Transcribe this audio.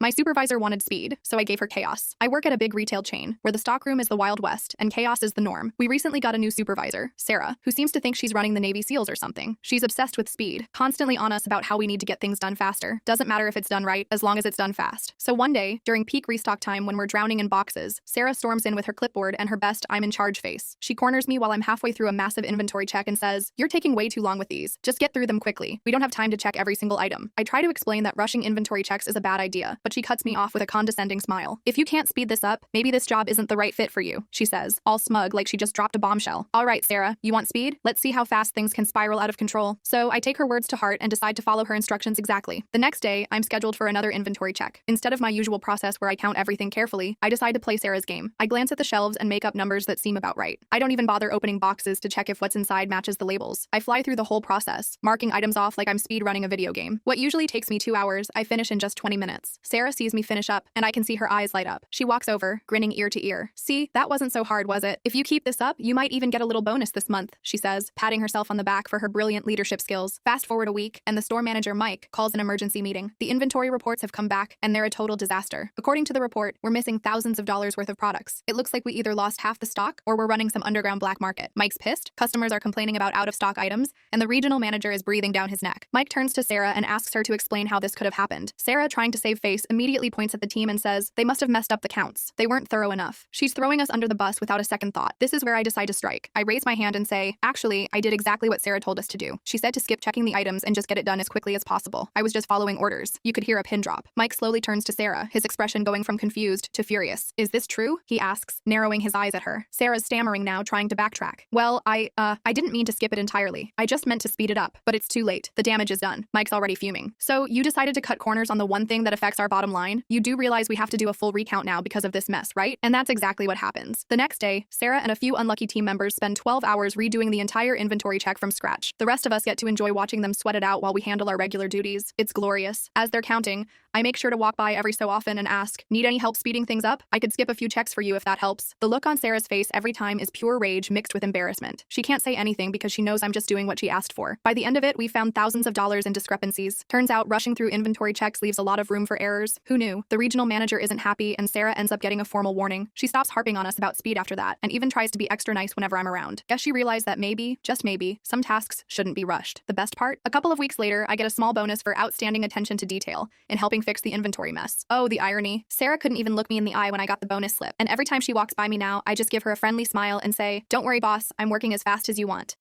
My supervisor wanted speed, so I gave her chaos. I work at a big retail chain, where the stockroom is the Wild West, and chaos is the norm. We recently got a new supervisor, Sarah, who seems to think she's running the Navy SEALs or something. She's obsessed with speed, constantly on us about how we need to get things done faster. Doesn't matter if it's done right, as long as it's done fast. So one day, during peak restock time when we're drowning in boxes, Sarah storms in with her clipboard and her best I'm in charge face. She corners me while I'm halfway through a massive inventory check and says, "You're taking way too long with these. Just get through them quickly. We don't have time to check every single item." I try to explain that rushing inventory checks is a bad idea, but she cuts me off with a condescending smile. "If you can't speed this up, maybe this job isn't the right fit for you," she says, all smug like she just dropped a bombshell. "All right, Sarah, you want speed? Let's see how fast things can spiral out of control." So I take her words to heart and decide to follow her instructions exactly. The next day, I'm scheduled for another inventory check. Instead of my usual process where I count everything carefully, I decide to play Sarah's game. I glance at the shelves and make up numbers that seem about right. I don't even bother opening boxes to check if what's inside matches the labels. I fly through the whole process, marking items off like I'm speedrunning a video game. What usually takes me 2 hours, I finish in just 20 minutes. Sarah sees me finish up, and I can see her eyes light up. She walks over, grinning ear to ear. "See, that wasn't so hard, was it? If you keep this up, you might even get a little bonus this month," she says, patting herself on the back for her brilliant leadership skills. Fast forward a week, and the store manager, Mike, calls an emergency meeting. The inventory reports have come back, and they're a total disaster. According to the report, we're missing thousands of dollars worth of products. It looks like we either lost half the stock, or we're running some underground black market. Mike's pissed, customers are complaining about out-of-stock items, and the regional manager is breathing down his neck. Mike turns to Sarah and asks her to explain how this could have happened. Sarah, trying to save face, immediately points at the team and says, "They must have messed up the counts. They weren't thorough enough." She's throwing us under the bus without a second thought. This is where I decide to strike. I raise my hand and say, "Actually, I did exactly what Sarah told us to do. She said to skip checking the items and just get it done as quickly as possible. I was just following orders." You could hear a pin drop. Mike slowly turns to Sarah, his expression going from confused to furious. "Is this true?" he asks, narrowing his eyes at her. Sarah's stammering now, trying to backtrack. "Well, I didn't mean to skip it entirely. I just meant to speed it up, but it's too late. The damage is done." Mike's already fuming. "So you decided to cut corners on the one thing that affects our bottom line? You do realize we have to do a full recount now because of this mess, right?" And that's exactly what happens. The next day, Sarah and a few unlucky team members spend 12 hours redoing the entire inventory check from scratch. The rest of us get to enjoy watching them sweat it out while we handle our regular duties. It's glorious. As they're counting, I make sure to walk by every so often and ask, "Need any help speeding things up? I could skip a few checks for you if that helps." The look on Sarah's face every time is pure rage mixed with embarrassment. She can't say anything because she knows I'm just doing what she asked for. By the end of it, we found thousands of dollars in discrepancies. Turns out rushing through inventory checks leaves a lot of room for errors. Who knew? The regional manager isn't happy, and Sarah ends up getting a formal warning. She stops harping on us about speed after that, and even tries to be extra nice whenever I'm around. Guess she realized that maybe, just maybe, some tasks shouldn't be rushed. The best part? A couple of weeks later, I get a small bonus for outstanding attention to detail in helping fix the inventory mess. Oh, the irony. Sarah couldn't even look me in the eye when I got the bonus slip, and every time she walks by me now, I just give her a friendly smile and say, "Don't worry, boss, I'm working as fast as you want."